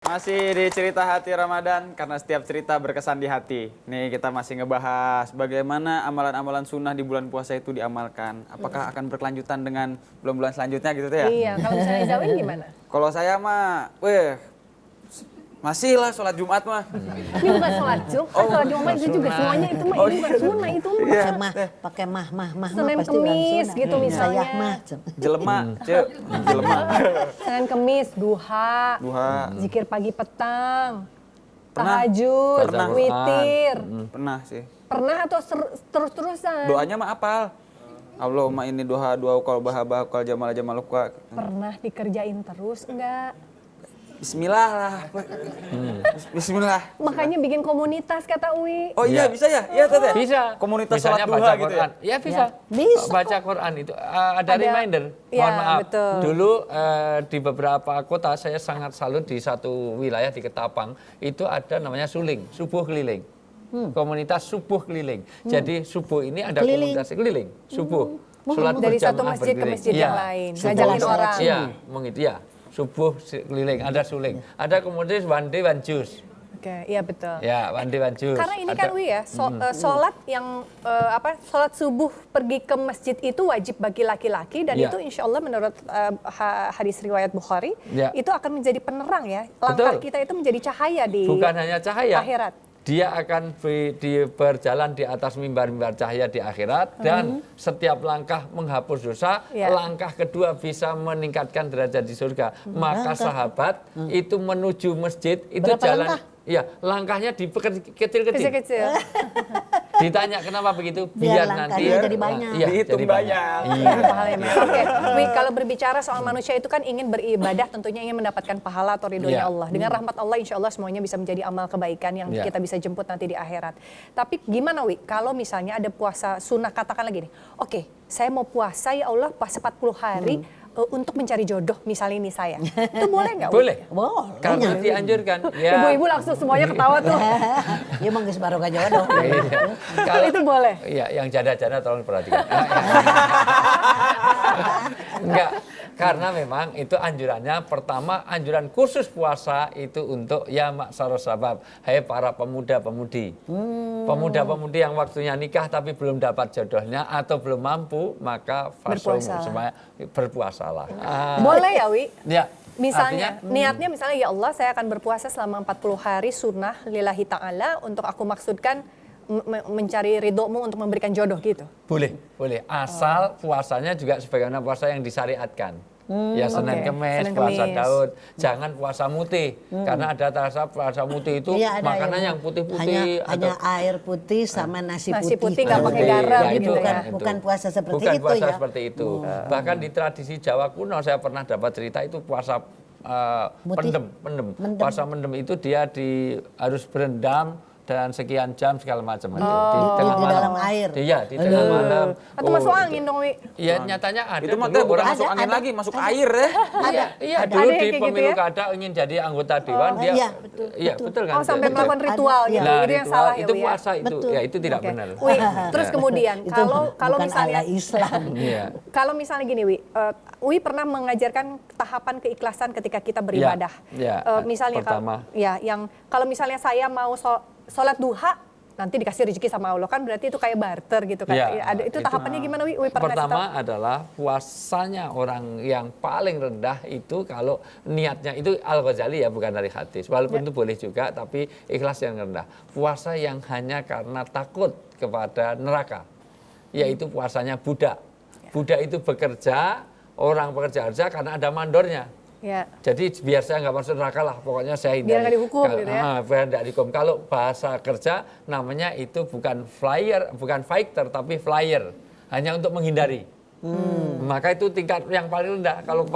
Masih di cerita hati Ramadan, karena setiap cerita berkesan di hati. Nih kita masih ngebahas bagaimana amalan-amalan sunnah di bulan puasa itu diamalkan. Apakah akan berkelanjutan dengan bulan-bulan selanjutnya gitu tuh ya? Iya, kalau misalnya Zawin gimana? Kalau saya mah, masih lah sholat Jumat mah. Ini bukan sholat Jumat, sholat Jumat itu juga semuanya itu mah ini bukan sunnah itu mah. Pakai mah Senin pasti Kemis sunnah. gitu misalnya. Saya mah. Jelema, cek, jelema. Senin Kemis, duha, zikir pagi petang, tahajud, Pernah. witir. Pernah sih. Pernah atau terus-terusan? Doanya mah apal. Allahumma ini doa kal bahaba kal jamal jamaluka. Pernah dikerjain terus enggak? Bismillah lah. Bismillah. Makanya bikin komunitas kata Uwi. Oh iya, bisa ya? Iya, Tete. Bisa. Komunitas Misalnya sholat duha baca gitu ya? Quran. Ya bisa. Bisa Baca Quran itu ada reminder. Ya, Mohon maaf. betul. Dulu di beberapa kota saya sangat salut di satu wilayah di Ketapang itu ada namanya suling, subuh keliling. Komunitas subuh keliling. Jadi subuh ini ada komunitas keliling, subuh. Sholat Dari satu berjamaah masjid ke berdiri. masjid Iya. yang lain. Subuh. Ngajakin orang. Iya, mengitu ya. Subuh keliling, ada suling. Ada kemudian one day one juice. Oke, iya betul. Ya, one day one juice. Karena ini kan Wi ya, sholat yang sholat subuh pergi ke masjid itu wajib bagi laki-laki dan Ya. itu insya Allah menurut hadis riwayat Bukhari Ya. itu akan menjadi penerang ya. Langkah Betul. kita itu menjadi cahaya di Bukan hanya cahaya. akhirat. Dia akan berjalan di atas mimbar-mimbar cahaya di akhirat dan setiap langkah menghapus dosa, Ya. langkah kedua bisa meningkatkan derajat di surga. Maka sahabat itu menuju masjid itu Berapa jalan. langkah? Iya, langkahnya kecil-kecil. Kecil-kecil. Ditanya kenapa begitu? Biar nanti langkahnya jadi banyak. Iya, Dihitung jadi banyak. banyak. Iya. Pahalanya. Oke, Wi, kalau berbicara soal manusia itu kan ingin beribadah, tentunya ingin mendapatkan pahala atau ridhonya Ya. Allah. Dengan rahmat Allah, insya Allah semuanya bisa menjadi amal kebaikan yang Ya. kita bisa jemput nanti di akhirat. Tapi gimana Wi, kalau misalnya ada puasa sunnah, katakan lagi nih, oke, saya mau puasa ya Allah puasa 40 hari untuk mencari jodoh, misalnya ini saya. Itu boleh nggak Wi? Boleh. Boleh. Karena dianjurkan. Ya. Ibu-ibu langsung semuanya ketawa tuh. Ya mau geus barokah jodoh. Kalau Itu boleh. Iya, yang janda-janda tolong perhatikan. Enggak, karena memang itu anjurannya. Pertama, anjuran khusus puasa itu untuk ya maksaros sabab. Hai para pemuda-pemudi. Pemuda-pemudi yang waktunya nikah tapi belum dapat jodohnya atau belum mampu, maka Berpuasalah. supaya berpuasalah. Boleh ya Wi? Ya. Misalnya, Artinya, niatnya misalnya ya Allah saya akan berpuasa selama 40 hari sunnah lillahi ta'ala untuk aku maksudkan mencari ridhomu untuk memberikan jodoh gitu. boleh. Asal puasanya juga sebagaimana puasa yang disyariatkan. Ya Senin Oke. Kemis, Senin puasa Kemis. Daud. Jangan puasa mutih. Karena ada terasa puasa mutih itu Iya, ada makanan yang putih-putih. hanya air putih sama nasi putih. Nasi putih nggak pakai garam Ya, gitu itu ya. kan, Bukan puasa seperti Bukan itu puasa ya. seperti itu. Bahkan di tradisi Jawa kuno saya pernah dapat cerita itu puasa Mutih. pendem. Mendem. Puasa mendem itu dia harus berendam dan sekian jam segala macam itu Di dalam air. Iya, di tengah malam. Atau masuk angin dong Wi. Iya, nyatanya ada Itu mah dulu bukan orang masuk angin lagi, masuk air ya. Iya, Ada dulu yang di kayak gitu pemilu ya? kada ingin jadi anggota dewan dia. iya, betul, Iya, betul kan? Oh sampai Betul. melakukan ritual Ada, gitu, Nah, itu yang ritual salah ya itu Wi ya. puasa itu. Betul. Ya, itu tidak Oke. benar. Wi, terus kemudian Itu kalau bukan misalnya ala Islam. Iya. kalau misalnya gini Wi, Wi pernah mengajarkan tahapan keikhlasan ketika kita beribadah. ya. Misalnya Pertama. kalau misalnya saya mau sholat duha nanti dikasih rezeki sama Allah kan berarti itu kayak barter gitu kan. Ya, Ada itu tahapannya gimana Wi? Wi pernah kasih Pertama tahu? adalah puasanya orang yang paling rendah itu kalau niatnya itu Al-Ghazali ya, bukan dari hadis. Walaupun itu boleh juga tapi ikhlas yang rendah. Puasa yang hanya karena takut kepada neraka. Yaitu puasanya Buddha. Buddha itu bekerja, orang bekerja karena ada mandornya. Ya. Jadi biar saya nggak masuk neraka lah, pokoknya saya hindari. Biar nggak dihukum gitu ya? Biar nggak dihukum. Kalau bahasa kerja namanya itu bukan fighter tapi flyer, hanya untuk menghindari. Maka itu tingkat yang paling rendah. Kalau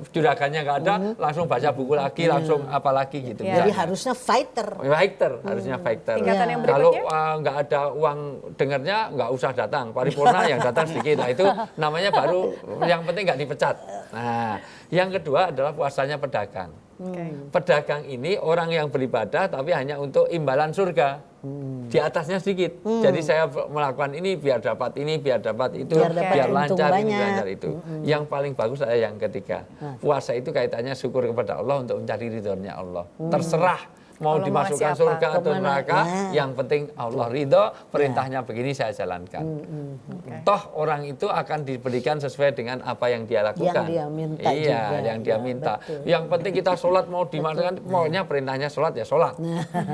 juragannya nggak ada, langsung baca buku lagi, langsung apa lagi gitu. Ya. Jadi misalnya. harusnya fighter. Fighter, harusnya fighter. Tingkatan yang Kalau berikutnya? nggak ada uang dengarnya, nggak usah datang. Paripurna yang datang sedikit. Nah itu namanya baru yang penting nggak dipecat. Nah yang kedua adalah puasanya pedagang. Pedagang ini orang yang beribadah tapi hanya untuk imbalan surga. di atasnya sedikit. Jadi saya melakukan ini biar dapat ini, biar dapat itu, Biar dapat biar untung lancar ini, banyak. biar lancar itu. Yang paling bagus adalah yang ketiga. Puasa itu kaitannya syukur kepada Allah untuk mencari ridhonya Allah. Terserah mau Allah mau dimasukkan ngasih apa? surga atau Kemana? neraka, Ya. yang penting Allah ridho, perintahnya begini saya jalankan. Toh orang itu akan diberikan sesuai dengan apa yang dia lakukan. Yang dia minta iya, juga. yang dia Ya, minta. betul. Yang penting kita sholat mau dimakan, maunya perintahnya sholat ya sholat.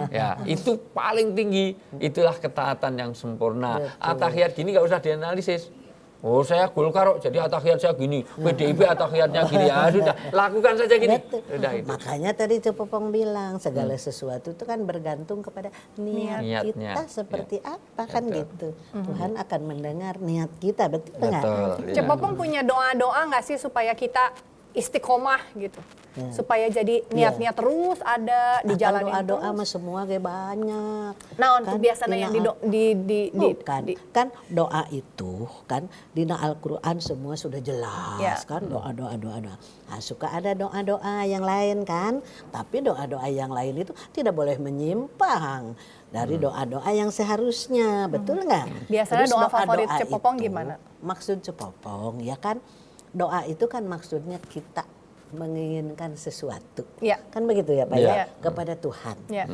Ya, itu paling tinggi. Itulah ketaatan yang sempurna. Atahiyat gini nggak usah dianalisis. Oh saya Golkar kok, jadi atahiyat saya gini, PDIP atahiyatnya gini, ya sudah lakukan saja gini. Betul. Sudah itu. Makanya tadi Cepopong bilang segala sesuatu itu kan bergantung kepada niat Niatnya. kita seperti apa kan Betul. gitu. Tuhan akan mendengar niat kita, betul nggak? Betul. iya. Cepopong punya doa-doa nggak sih supaya kita istiqomah gitu? Supaya jadi niatnya terus ada di jalan Doa-doa mah semua kayak banyak. Nah, untuk biasanya yang Bukan, kan doa itu kan di Al-Quran semua sudah jelas Ya. kan doa. Nah, suka ada doa-doa yang lain kan, tapi doa-doa yang lain itu tidak boleh menyimpang dari doa-doa yang seharusnya, betul nggak? Biasanya Terus doa favorit doa-doa Cepopong itu, gimana? Maksud Cepopong ya kan, doa itu kan maksudnya kita menginginkan sesuatu, Ya. kan begitu ya Pak Ya. ya, kepada Tuhan. Ya.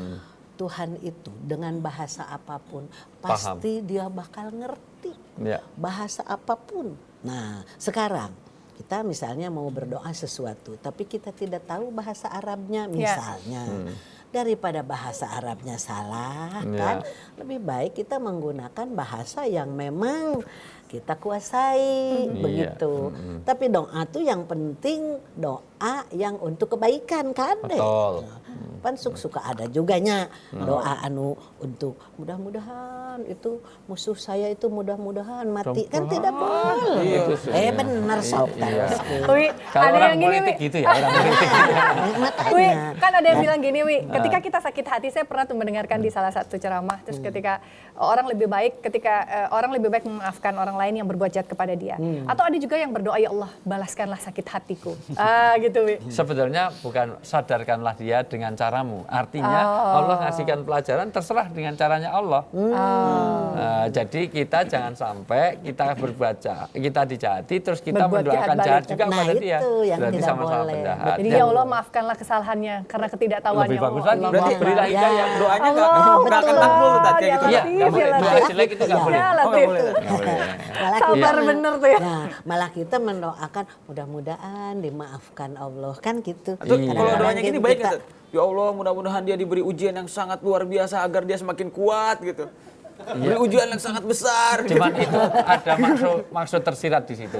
Tuhan itu dengan bahasa apapun pasti dia bakal ngerti Ya. bahasa apapun. Nah sekarang kita misalnya mau berdoa sesuatu tapi kita tidak tahu bahasa Arabnya misalnya. Daripada bahasa Arabnya salah kan, lebih baik kita menggunakan bahasa yang memang kita kuasai begitu. Tapi doa tuh yang penting doa yang untuk kebaikan kan deh. Betul. Pan suka ada juganya doa anu untuk mudah-mudahan itu musuh saya itu mudah-mudahan mati kan tidak boleh. Benar sob. Wi, Kalau ada orang yang gini, politik Wi. gitu ya, orang politik. Wi, Makanya kan ada yang bilang gini, Wi, ketika kita sakit hati, saya pernah tuh mendengarkan di salah satu ceramah, terus ketika orang lebih baik memaafkan orang lain yang berbuat jahat kepada dia. Atau ada juga yang berdoa, ya Allah, balaskanlah sakit hatiku. Gitu, Wi. Sebetulnya bukan sadarkanlah dia dengan caramu. Artinya Allah ngasihkan pelajaran terserah dengan caranya Allah. Jadi kita jangan sampai kita berbuat jahat, kita dijahati terus kita Berbuat mendoakan jahat jahat balik. juga Nah, kepada dia. itu yang Berarti tidak sama-sama boleh. penjahat. Jadi ya Allah maafkanlah kesalahannya karena ketidaktahuannya. Lebih bagus Allah. lagi. Berarti Allah. berilah hidayah Ya. doanya Allah, nggak akan takbul tuh tadi ya gitu. Iya, Latif, nggak boleh. ya Doa Latif. jelek itu nggak boleh. Ya Oh, nggak Latif. boleh. Nggak boleh. Malah Sabar kita- bener tuh ya. Nah, malah kita mendoakan mudah-mudahan dimaafkan Allah kan gitu. Atau Iya. kalau doanya gini baik kita, nggak? Ya Allah mudah-mudahan dia diberi ujian yang sangat luar biasa agar dia semakin kuat gitu. Beri ujian yang sangat besar. Cuman gitu. itu ada maksud tersirat di situ.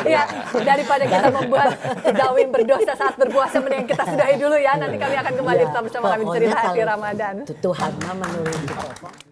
Iya, daripada kita membuat Zawin berdosa saat berpuasa, mending kita sudahi dulu ya. Nanti kami akan kembali tetap bersama kami pokoknya cerita hati kalau Ramadan. Tuhan mah menurut kita.